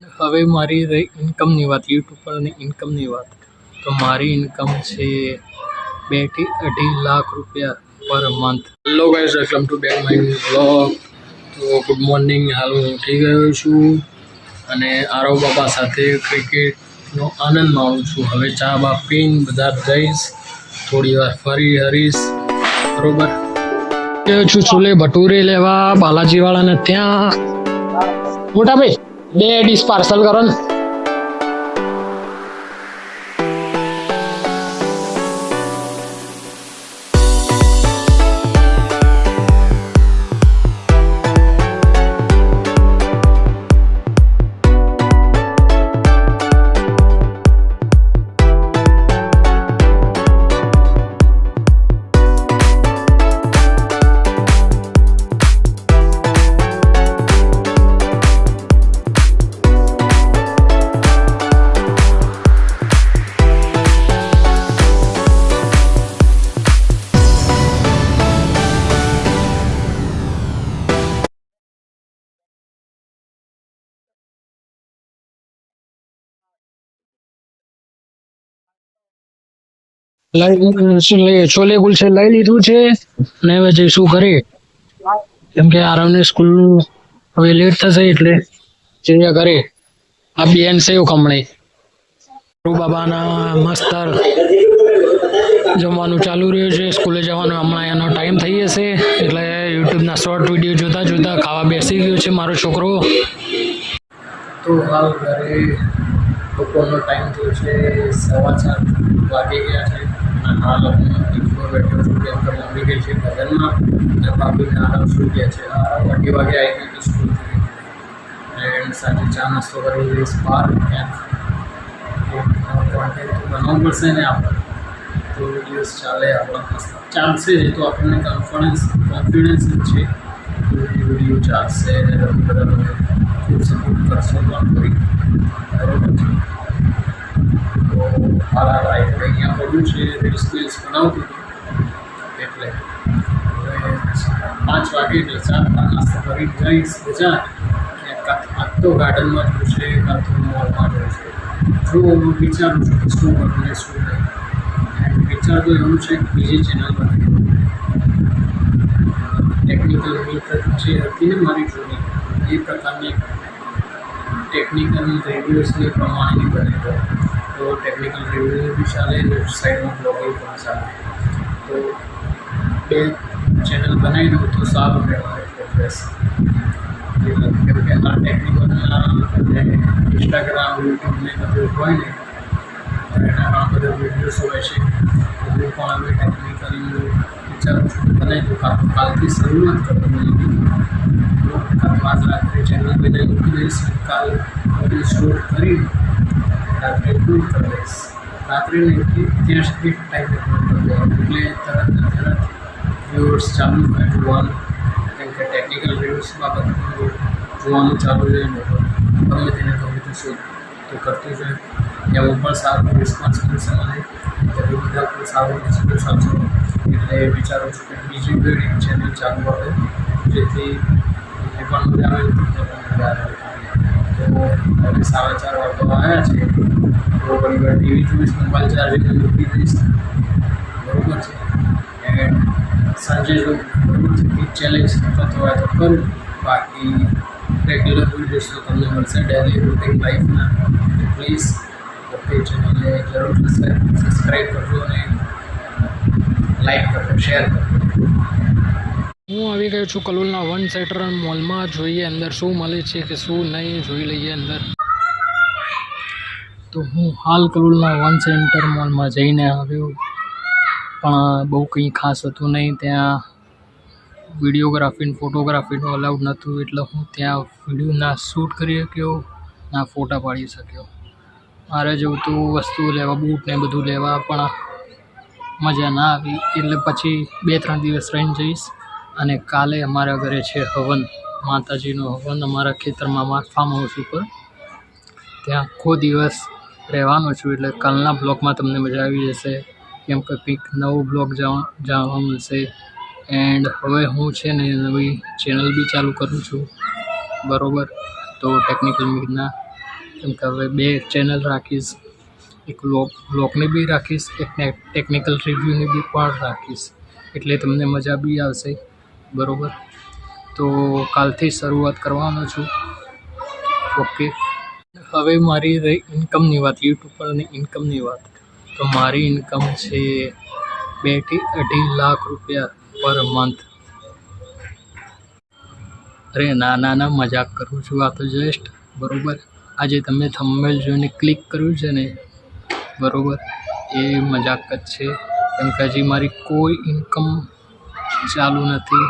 હવે મારી રહી ઇન્કમની વાત, યુટ્યુબ પરની ઇન્કમની વાત. તો મારી ઇન્કમ છે 2 થી 2.5 લાખ રૂપિયા per month. Hello guys, welcome to back my new blog. તો ગુડ મોર્નિંગ. હાલ હું ઉઠી ગયો છું અને આરવ બાપા સાથે ક્રિકેટનો આનંદ માણું છું. હવે ચા બા પીને બજાર જઈશ, થોડી વાર ફરી હરીશ. બરોબર, ગયો છું છોલે ભટુરે લેવા બાલાજીવાળાને ત્યાં. મોટા ભાઈ 2 ડીશ પાર્સલ કરો ને. છોલે કુલચે લઈ લીધું છે અને હવે જઈશું ઘરે, કેમ કે આરવને સ્કૂલ હવે લેટ થશે એટલે જઈએ ઘરે. આ બેન છે કમળે બાબાના મસ્ત જમવાનું ચાલુ રહ્યું છે. સ્કૂલે જવાનું હમણાં એનો ટાઈમ થઈ જશે એટલે યુટ્યુબના શોર્ટ વિડીયો જોતા જોતા ખાવા બેસી ગયો છે મારો છોકરો. તો હાલ ઘરે બપોરનો ટાઈમ થયો છે, 4:15 વાગી ગયા છે. હાલ હું એકલો બેઠો છું કેમ કે મમ્મી ગઈ છે ભજનમાં અને ભાભીને આરામ શું કહે છે. 2 વાગે આવી ગઈ તો સ્કૂલથી એન્ડ સાથે ચા નાસ્તો કરી લઈશ બહાર ક્યાંક. કોન્ટેન્ટ બનાવવું પડશે ને આપણે, તો વિડીયોઝ ચાલે આપણા મસ્ત ચાલશે. એ તો આપણને કોન્ફિડન્સ જ છે વિડીયો ચાલશે અને બધા ખૂબ સપોર્ટ કરશો તો કરી. બરોબર છે. તો મારા લાઈફ અહીંયા પડ્યું છે, રીલ્સ બનાવતું હતું એટલે હવે 5 વાગે એટલે ચા નાસ્તો કરી જઈશ બજાર. કાં તો ગાર્ડનમાં જવું છે, કાં તો મોલમાં જવું છે. જો હું વિચારું છું કે શું કરું ને શું નહીં. એન્ડ વિચાર તો એવું છે કે બીજી ચેનલ બનાવી ટેકનિકલ મીટ જે હતી ને મારી જૂની, એ પ્રકારની ટેકનિકલ રિવ્યૂઝની પ્રમાણેની બને તો ટેકનિકલ રિવ્યૂ બી ચાલે, વેબસાઇટમાં બ્લોગિંગ પણ ચાલે. તો 2 ચેનલ બનાવી દઉં તો સારું રહેવાય પ્રોગ્રેસ. કેમ કે આ ટેકનિકલના ઇન્સ્ટાગ્રામ યુટ્યુબને બધું હોય ને તો એના ઘણા બધા વિડીયોઝ હોય છે. હું પણ હવે ટેકનિકલ વિચારું છું બનાવી દઉં. કાલથી શરૂઆત કરું કાલ આજ રાત્રે ચેનલ બનાવી મૂકી દઈશ. કાલ બધું શૂટ કરી રાત્રે અપલોડ કરી દઈશ. રાત્રે નહીં ત્યાં સુધી ટાઈમ અપલોડ કરી દેવાનું એટલે તરત વ્યુઅર્સ ચાલુ થાય જોવાનું. કેમ કે ટેકનિકલ રિવ્યૂઝમાં બધું જોવાનું ચાલુ રહે ને ગમે તેને ગમે તે શોધ તો કરતું જાય. એમાં પણ સારો રિસ્પોન્સ મળશે મને, ત્યારે બધા પણ સારો રિસ્પોન્સ આપશો. એટલે વિચારું છું કે બીજી એક ચેનલ ચાલુ આવે જેથી એ પણ મજા આવે મજા આવે. તો હવે 4:30 વાગવા આવ્યા છે તો પરિવાર ટીવી જોઈશ, મોબાઈલ ચાર્જિંગ મૂકી દઈશ. બરોબર છે. એન્ડ સાંજે જો બરોબર છે બીચ ચેલેન્જ થતો હોય તો કરું, બાકી રેગ્યુલર વિડીયોઝ તો તમને મળશે ડેલી રૂટીન લાઈફના. પ્લીઝ ઓકે ચેનલને જરૂર સબસ્ક્રાઈબ કરજો અને લાઈક કરજો, શેર કરજો. હું આવી ગયો છું કલોલના વન સેટર મોલમાં. જોઈએ અંદર શું મળે છે કે શું નહીં, જોઈ લઈએ અંદર. તો હું હાલ કલોલના વન સેન્ટર મોલમાં જઈને આવ્યો, પણ બહુ કંઈ ખાસ હતું નહીં. ત્યાં વિડીયોગ્રાફી ફોટોગ્રાફીનું અલાઉડ નહોતું એટલે હું ત્યાં વિડીયો ના શૂટ કરી શક્યો ના ફોટા પાડી શક્યો. મારે જવું હતું વસ્તુ લેવા, બૂટ ને બધું લેવા, પણ મજા ના આવી એટલે પછી 2-3 દિવસ રહીને જઈશ. અને કાલે અમારા ઘરે છે હવન, માતાજીનો હવન અમારા ખેતરમાં ફાર્મ હાઉસ ઉપર. ત્યાં આખો દિવસ રહેવાનો છું એટલે કાલના બ્લોગમાં તમને મજા આવી જશે, કેમ કે કંઈક નવો બ્લોગ જાણવા મળશે. એન્ડ હવે હું છે ને નવી ચેનલ બી ચાલુ કરું છું, બરાબર. તો ટેકનિકલ મીટના કેમ કે હવે 2 ચેનલ રાખીશ, એક વ્લોગની બી રાખીશ, એક ટેકનિકલ રિવ્યૂની બી પણ રાખીશ, એટલે તમને મજા બી આવશે. બરાબર, તો કાલથી શરૂઆત કરવાનો છું. ઓકે, હવે મારી રહી ઇન્કમની વાત, યુટ્યુબ પરની ઇન્કમની વાત. તો મારી ઇન્કમ છે 2 થી 2.5 લાખ રૂપિયા પર મંથ. અરે ના મજાક કરું છું, આ તો જસ્ટ બરાબર. આજે તમે થંબનેલ જોઈને ક્લિક કર્યું છે ને, બરાબર, એ મજાક જ છે. કેમ કે હજી મારી કોઈ ઇન્કમ ચાલુ નથી,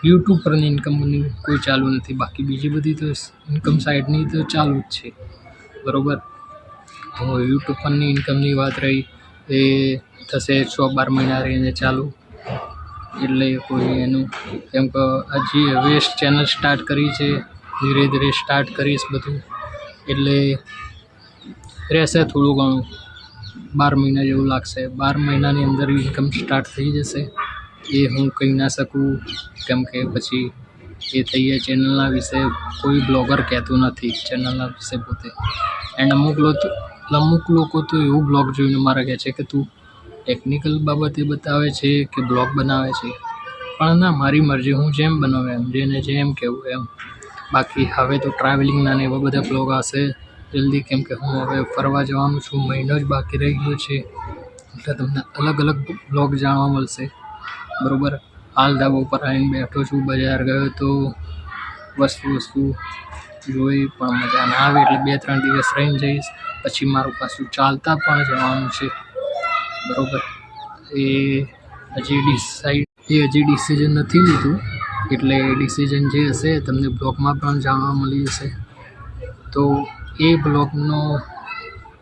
યુટ્યુબ પરની ઇન્કમની કોઈ ચાલુ નથી. બાકી બીજી બધી તો ઇન્કમ સાઇડની તો ચાલુ જ છે. બરાબર, તો યુટ્યુબ પરની ઇન્કમની વાત રહી, એ થશે 6-12 મહિના રહીને ચાલુ. એટલે કોઈ એનું, કેમ કે હજી હવે ચેનલ સ્ટાર્ટ કરી છે, ધીરે ધીરે સ્ટાર્ટ કરીશ બધું, એટલે રહેશે થોડું ઘણું. 12 મહિના જેવું લાગશે. 12 મહિનાની અંદર ઇન્કમ સ્ટાર્ટ થઈ જશે. એ હું કહી ના શકું, કેમ કે પછી એ થઈ જાય. ચેનલના વિશે કોઈ બ્લોગર કહેતું નથી ચેનલના વિશે પોતે. એન્ડ અમુક લોકો તો એવું બ્લોગ જોઈને મારે કહે છે કે તું ટેકનિકલ બાબતે બતાવે છે કે બ્લોગ બનાવે છે. પણ ના, મારી મરજી, હું જેમ બનાવું એમ, જેને જેમ કહેવું એમ. બાકી હવે તો ટ્રાવેલિંગના ને એવા બધા બ્લોગ આવશે જલ્દી, કેમ કે હું હવે ફરવા જવાનું છું. મહિનો જ બાકી રહી ગયો છે, એટલે તમને અલગ અલગ બ્લોગ જાણવા મળશે. બરાબર, હાલ ધાબા ઉપર આવીને બેઠો છું. બજાર ગયો તો વસ્તુ જોઈ, પણ મજા ના આવે, એટલે 2-3 દિવસ રહીને જઈશ. પછી મારું પાછું ચાલતા પણ જવાનું છે. બરાબર, એ હજી ડિસિઝન નથી લીધું, એટલે ડિસિઝન જે હશે તમને બ્લોગમાં પણ જાણવા મળી જશે. તો એ બ્લોગનો,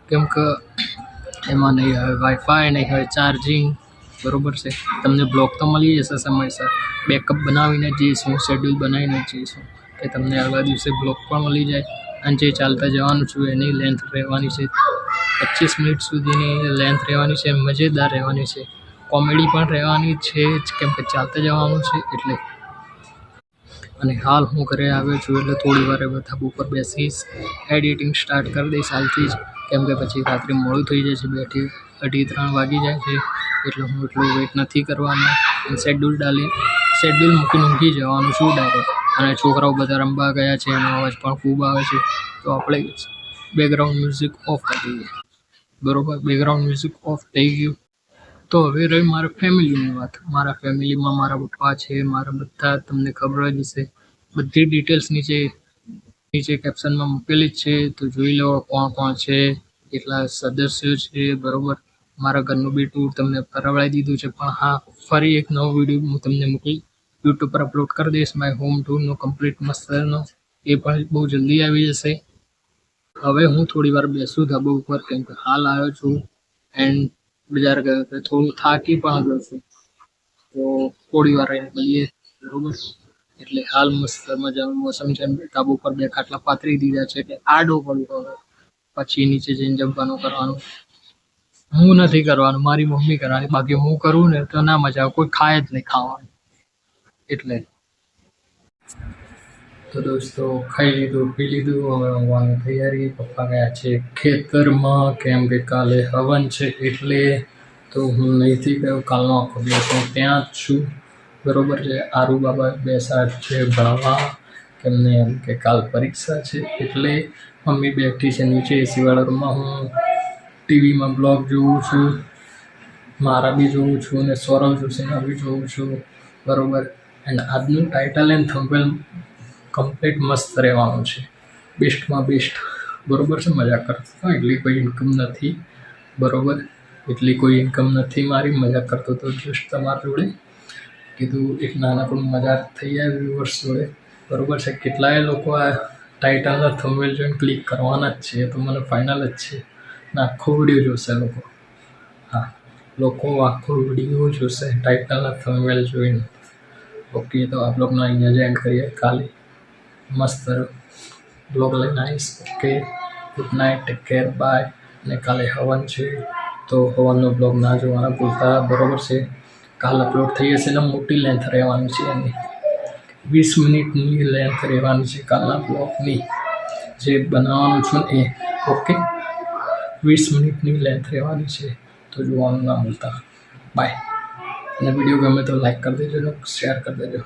કેમ કે એમાં નહીં હોય વાઈફાઈ, નહીં હોય ચાર્જિંગ, બરાબર છે. તમને બ્લોગ તો મળી જશે સમયસર, બેકઅપ બનાવીને જઈશું, શેડ્યુલ બનાવીને જઈશું, કે તમને આગલા દિવસે બ્લોગ પણ મળી જાય. અને જે ચાલતા જવાનું છું એની લેન્થ રહેવાની છે 25 મિનિટ સુધીની લેન્થ રહેવાની છે. મજેદાર રહેવાની છે, કોમેડી પણ રહેવાની છે જ, કેમ કે ચાલતા જવાનું છે એટલે. અને હાલ હું ઘરે આવ્યો છું, એટલે થોડી વાર ધાબા ઉપર બેસીશ, એડિટિંગ સ્ટાર્ટ કરી દઈશ હાલથી જ. કેમ કે પછી રાત્રે મોડું થઈ જાય છે, 2-3 વાગી જાય છે, એટલે હું એટલું વેઇટ નથી કરવાનો. શેડ્યુલ મૂકીને ઊંઘી જવાનું છું ડાયરેક્ટ. અને છોકરાઓ બધા રમવા ગયા છે, એનો અવાજ પણ ખૂબ આવે છે, તો આપણે બેકગ્રાઉન્ડ મ્યુઝિક ઓફ કરી દઈએ. બરાબર, બેકગ્રાઉન્ડ મ્યુઝિક ઓફ થઈ ગયું. તો હવે રહી મારા ફેમિલીની વાત. મારા ફેમિલીમાં મારા પપ્પા છે, મારા બધા તમને ખબર જ હશે. બધી ડિટેલ્સ નીચે કેપ્શનમાં મૂકેલી જ છે, તો જોઈ લો કોણ કોણ છે, કેટલા સદસ્યો છે. બરાબર, મારા ઘરનું બી ટૂર તમને કરાવડાવી દીધું છે. પણ હા, ફરી એક નવો વિડીયો હું તમને મૂકી યુટ્યુબ પર અપલોડ કરી દઈશ, માય હોમ ટૂરનો કમ્પ્લીટ મસ્તનો. એ પણ બહુ જલ્દી આવી જશે. હવે હું થોડી વાર બેસું ધાબા ઉપર, કેમ કે હાલ આવ્યો છું એન્ડ બજાર ગયો તો થોડું થાકી પણ ગયો છું, તો થોડી વાર રહીને મળીએ. બરાબર, એટલે હાલ મસ્ત મજાનું મોસમ છે. ધાબા ઉપર 2 ખાટલા પાથરી દીધા છે, એટલે આડો પડતો હવે. પછી નીચે જઈને જમવાનું કરવાનું. હું નથી કરવાનું, મારી મમ્મી કરવાની. બાકી હું કરું ને તો ના મજા આવે, કોઈ ખાય જ નહીં ખાવાનું. એટલે તો દોસ્તો, ખાઈ લીધું, પી લીધું, હવે ઊંઘવાની તૈયારી. પપ્પા ગયા છે ખેતરમાં, કેમ કે કાલે હવન છે, એટલે તો હું નહીંથી ગયો. કાલનો આખો દિવસ હું ત્યાં જ છું. બરાબર છે, આરુ બાબા બેસાડ છે ભણવા, કેમને એમ કે કાલ પરીક્ષા છે, એટલે મમ્મી બેઠી છે નીચે એસીવાળા રૂમમાં. હું ટીવીમાં બ્લોગ જોઉં છું, મારા બી જોઉં છું, અને સૌરવ જોશીના બી જોઉં છું. બરાબર, એન્ડ આજનું ટાઇટલ એન્ડ થંબનેલ કમ્પ્લીટ મસ્ત રહેવાનું છે, બેસ્ટમાં બેસ્ટ. બરાબર છે, મજા કરતો હતો, એટલી કોઈ ઇન્કમ નથી. બરાબર, એટલી કોઈ ઇન્કમ નથી મારી, મજાક કરતો હતો જસ્ટ તમારા જોડે. કીધું એક નાનકડું મજાક થઈ જાય વ્યુઅર્સ જોડે. બરાબર છે, કેટલાય લોકો આ ટાઇટલના થંબનેલ જોઈને ક્લિક કરવાના જ છે, તો મને ફાઇનલ જ છે. ને આખો વિડીયો જોશે લોકો. હા, લોકો આખો વિડીયો જોશે ટાઇટલના થંબનેલ જોઈને. ઓકે, તો આ બ્લોગનો અહીંયા જ એન્ડ કરીએ. કાલે મસ્ત બ્લોગ લઈને આવીશ. Okay, good night, take care, bye. અને કાલે હવન છે, તો હવનનો બ્લોગ ના જોવાના ભૂલતા. બરાબર છે, કાલ અપલોડ થઈ જશે ને મોટી લેન્થ રહેવાની છે એની, 20 મિનિટની લેન્થ રહેવાની છે કાલના બ્લોગની. જે બનાવવાનું છું ને એ. ઓકે, 20 મિનિટની લેન્થ રહેવાની છે, તો જોવાનું ના ભૂલતા. બાય. અને વિડીયો ગમે તો લાઈક કરી દેજો અને શેર કરી દેજો.